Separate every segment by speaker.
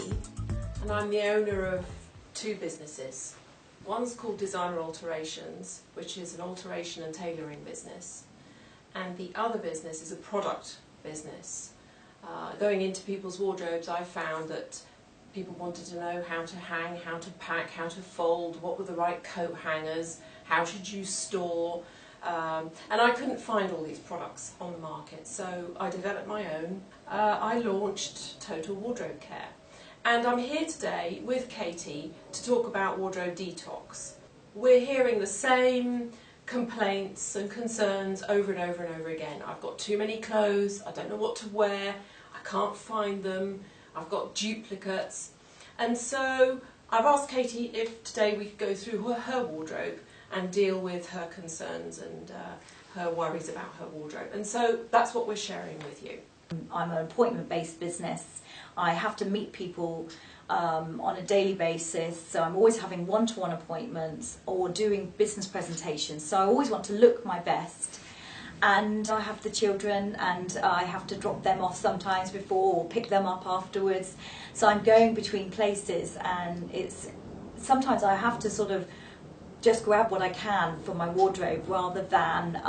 Speaker 1: Dee, and I'm the owner of two businesses. One's called Designer Alterations, which is an alteration and tailoring business, and the other business is a product business. Going into people's wardrobes, I found that people wanted to know how to hang, how to pack, how to fold, what were the right coat hangers, how should you store, and I couldn't find all these products on the market, so I developed my own. I launched Total Wardrobe Care, and I'm here today with Katie to talk about Wardrobe Detox. We're hearing the same complaints and concerns over and over and over again. I've got too many clothes, I don't know what to wear, I can't find them, I've got duplicates. And so I've asked Katie if today we could go through her wardrobe and deal with her concerns and her worries about her wardrobe. And so that's what we're sharing with you.
Speaker 2: I'm an appointment-based business. I have to meet people on a daily basis, so I'm always having one-to-one appointments or doing business presentations, so I always want to look my best. And I have the children and I have to drop them off sometimes before or pick them up afterwards, so I'm going between places, and sometimes I have to sort of just grab what I can from my wardrobe rather than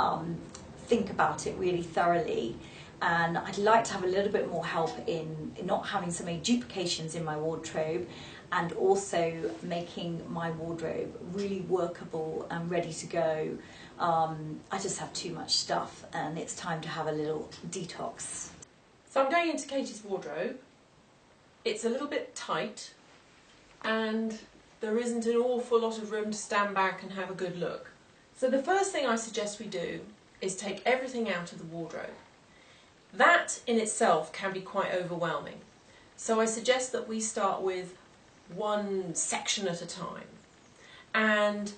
Speaker 2: think about it really thoroughly. And I'd like to have a little bit more help in not having so many duplications in my wardrobe, and also making my wardrobe really workable and ready to go. I just have too much stuff and it's time to have a little detox.
Speaker 1: So I'm going into Katie's wardrobe. It's a little bit tight and there isn't an awful lot of room to stand back and have a good look. So the first thing I suggest we do is take everything out of the wardrobe. That in itself can be quite overwhelming. So I suggest that we start with one section at a time. And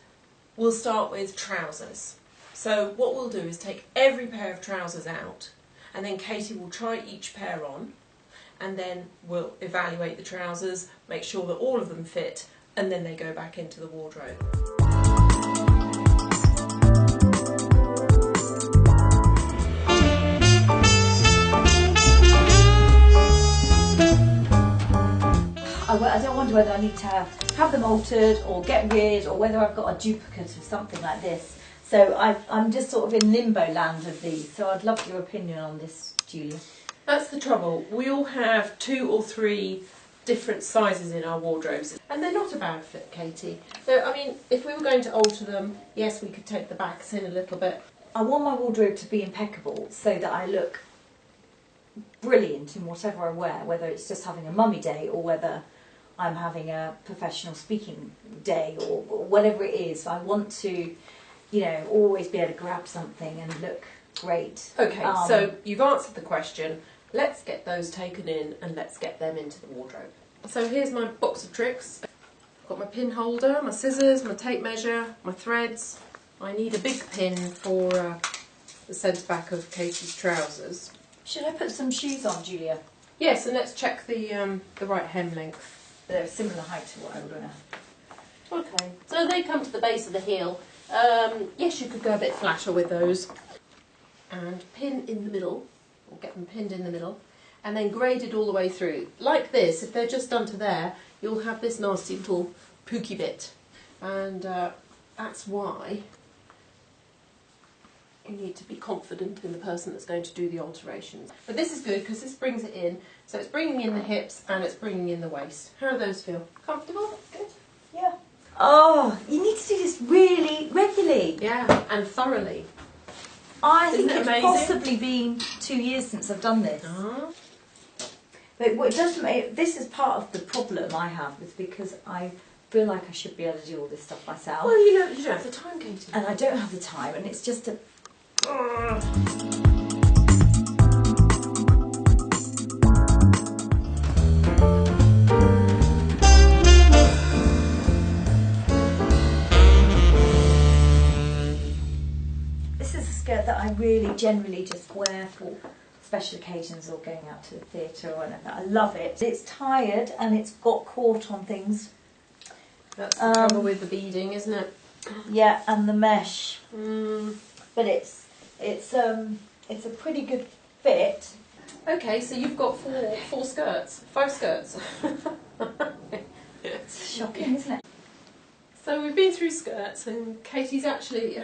Speaker 1: we'll start with trousers. So what we'll do is take every pair of trousers out, and then Katie will try each pair on, and then we'll evaluate the trousers, make sure that all of them fit, and then they go back into the wardrobe.
Speaker 2: I don't wonder whether I need to have them altered or get rid, or whether I've got a duplicate of something like this. So I'm just sort of in limbo land of these, so I'd love your opinion on this, Julia.
Speaker 1: That's the trouble. We all have 2 or 3 different sizes in our wardrobes, and they're not a bad fit, Katie. So, I mean, if we were going to alter them, yes, we could take the backs in a little bit.
Speaker 2: I want my wardrobe to be impeccable so that I look brilliant in whatever I wear, whether it's just having a mummy day or whether I'm having a professional speaking day or whatever it is. I want to, you know, always be able to grab something and look great.
Speaker 1: Okay, so you've answered the question. Let's get those taken in and let's get them into the wardrobe. So here's my box of tricks. I've got my pin holder, my scissors, my tape measure, my threads. I need a big pin for the centre back of Katie's trousers.
Speaker 2: Should I put some shoes on, Julia?
Speaker 1: Yes, and let's check the right hem length.
Speaker 2: They're a similar height to what I would wear.
Speaker 1: Okay, so they come to the base of the heel. Yes, you could go a bit flatter with those. And pin in the middle, or get them pinned in the middle, and then graded all the way through. Like this, if they're just done to there, you'll have this nasty little pooky bit. And that's why you need to be confident in the person that's going to do the alterations. But this is good because this brings it in, so it's bringing in the hips and it's bringing in the waist. How do those feel? Comfortable? Good?
Speaker 2: Yeah. Oh, you need to do this really regularly.
Speaker 1: Yeah, and thoroughly.
Speaker 2: I
Speaker 1: Isn't
Speaker 2: think
Speaker 1: it
Speaker 2: it's
Speaker 1: amazing?
Speaker 2: possibly been 2 years since I've done this. But what it doesn't make, this is part of the problem I have, is because I feel like I should be able to do all this stuff myself.
Speaker 1: Well, you don't have the time, Katie.
Speaker 2: And I don't have the time, and it's just a... This is a skirt that I really generally just wear for special occasions or going out to the theatre or anything. I love it. It's tired and it's got caught on things.
Speaker 1: That's the trouble with the beading, isn't it?
Speaker 2: Yeah, and the mesh. But it's a pretty good fit.
Speaker 1: Okay, so you've got 5 skirts. So we've been through skirts, and Katie's actually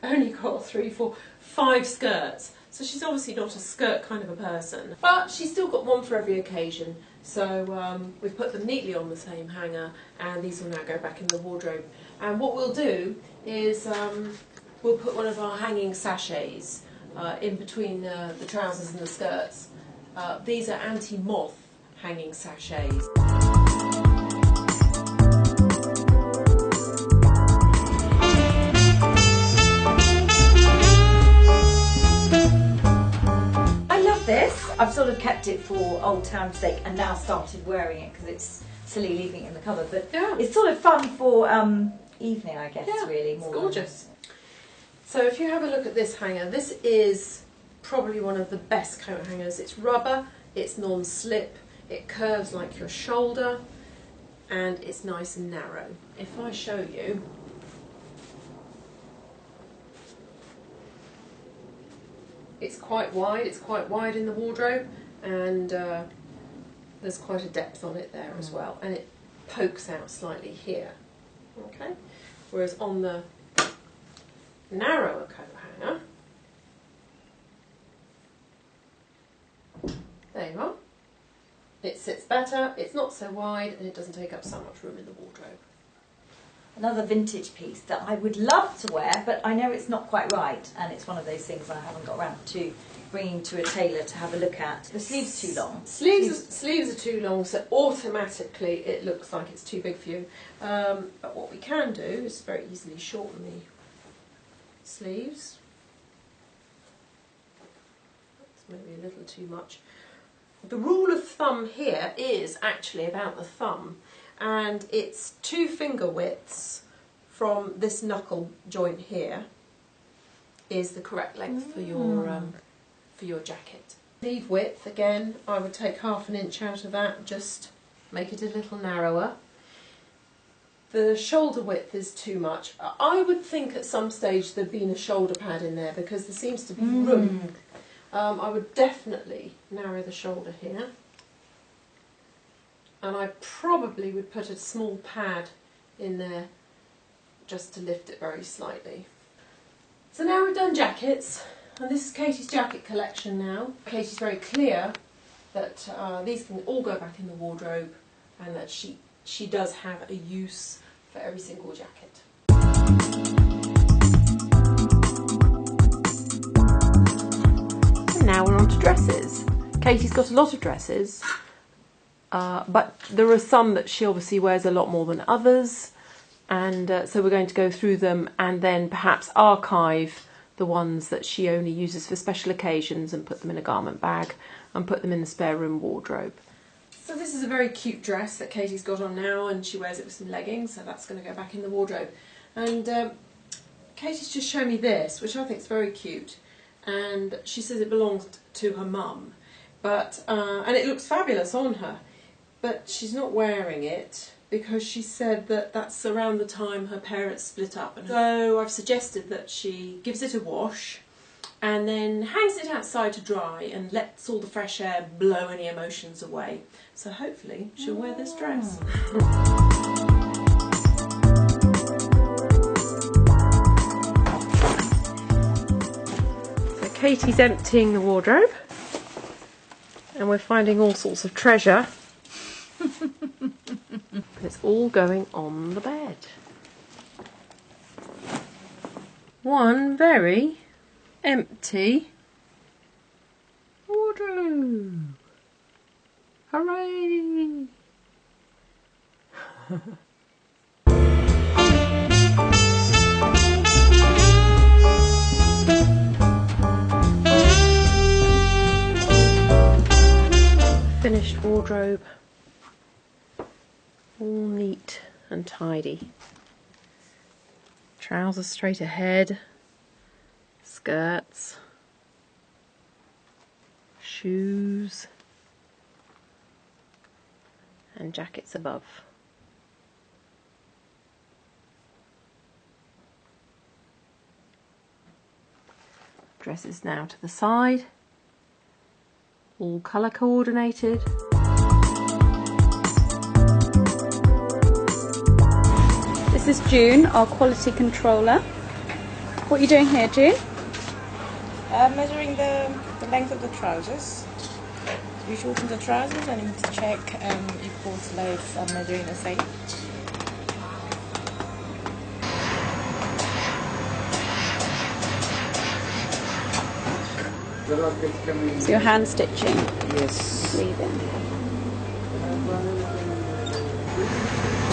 Speaker 1: only got 3, 4, 5 skirts. So she's obviously not a skirt kind of a person. But she's still got one for every occasion. So we've put them neatly on the same hanger, and these will now go back in the wardrobe. And what we'll do is we'll put one of our hanging sachets in between the trousers and the skirts. These are anti-moth hanging sachets.
Speaker 2: This I've sort of kept it for old time's sake and now started wearing it because it's silly leaving it in the cupboard, but yeah, it's sort of fun for evening, I guess. Yeah, really more.
Speaker 1: It's gorgeous. So if you have a look at this hanger, this is probably one of the best coat hangers. It's rubber, it's non-slip, it curves like your shoulder, and it's nice and narrow. If I show you, it's quite wide in the wardrobe, and there's quite a depth on it there as well, and it pokes out slightly here, okay? Whereas on the narrower coat hanger, there you are, it sits better, it's not so wide, and it doesn't take up so much room in the wardrobe.
Speaker 2: Another vintage piece that I would love to wear, but I know it's not quite right, and it's one of those things I haven't got around to bringing to a tailor to have a look at. The sleeve's too long.
Speaker 1: Sleeves are too long, so automatically it looks like it's too big for you. But what we can do is very easily shorten the sleeves. That's maybe a little too much. The rule of thumb here is actually about the thumb, and it's 2 finger widths from this knuckle joint here is the correct length for your jacket. Sleeve width, again, I would take 1/2 inch out of that, just make it a little narrower. The shoulder width is too much. I would think at some stage there'd been a shoulder pad in there because there seems to be room. I would definitely narrow the shoulder here. And I probably would put a small pad in there just to lift it very slightly. So now we've done jackets, and this is Katie's jacket collection now. Katie's very clear that these can all go back in the wardrobe, and that she does have a use for every single jacket. And now we're on to dresses. Katie's got a lot of dresses. But there are some that she obviously wears a lot more than others, and so we're going to go through them and then perhaps archive the ones that she only uses for special occasions and put them in a garment bag and put them in the spare room wardrobe. So this is a very cute dress that Katie's got on now, and she wears it with some leggings, so that's going to go back in the wardrobe. And Katie's just shown me this, which I think is very cute, and she says it belongs to her mum, but and it looks fabulous on her. But she's not wearing it because she said that that's around the time her parents split up. And so I've suggested that she gives it a wash and then hangs it outside to dry and lets all the fresh air blow any emotions away. So hopefully she'll wear this dress. So Katie's emptying the wardrobe, and we're finding all sorts of treasure. But it's all going on the bed. One very empty wardrobe. Hooray! Finished wardrobe. All neat and tidy. Trousers straight ahead, skirts, shoes, and jackets above. Dresses now to the side, all colour coordinated. This is
Speaker 3: is June, our quality controller. What are you doing here, June?
Speaker 4: Measuring the length of the trousers. We shorten the trousers and need to check if both legs are measuring the same.
Speaker 3: So you're hand stitching?
Speaker 4: Yes.
Speaker 3: Weaving.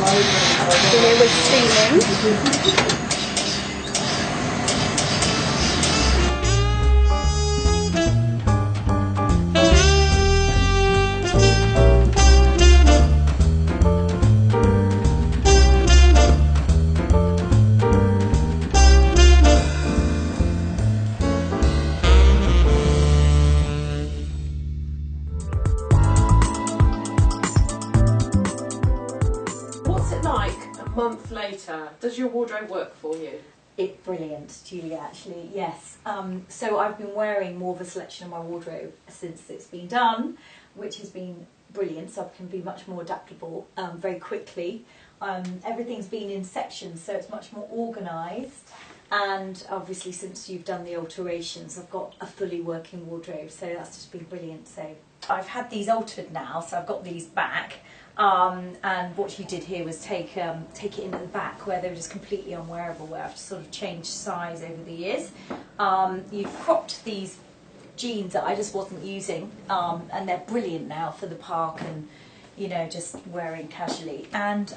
Speaker 3: So here we're steaming.
Speaker 1: What's it like a month later? Does your wardrobe work for you?
Speaker 2: It's brilliant, Julia, actually, yes. So I've been wearing more of a selection of my wardrobe since it's been done, which has been brilliant, so I can be much more adaptable very quickly. Everything's been in sections, so it's much more organised. And obviously, since you've done the alterations, I've got a fully working wardrobe, so that's just been brilliant. So I've had these altered now, so I've got these back. And what you did here was take it into the back where they were just completely unwearable, where I've just sort of changed size over the years. You've cropped these jeans that I just wasn't using, and they're brilliant now for the park and, you know, just wearing casually. And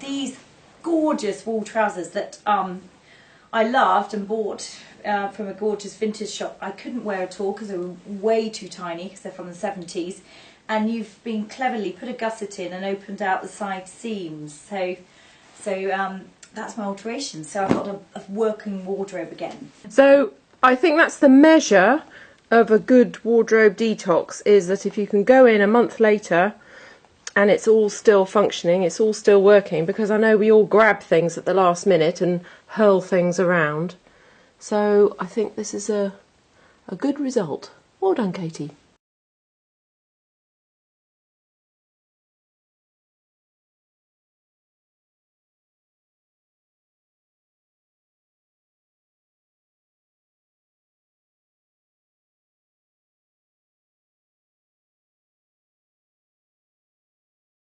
Speaker 2: these gorgeous wool trousers that I loved and bought from a gorgeous vintage shop, I couldn't wear at all because they were way too tiny because they're from the 70s. And you've been cleverly put a gusset in and opened out the side seams. So that's my alteration. So I've got a working wardrobe again.
Speaker 5: So I think that's the measure of a good wardrobe detox, is that if you can go in a month later and it's all still functioning, it's all still working, because I know we all grab things at the last minute and hurl things around. So I think this is a good result. Well done, Katie.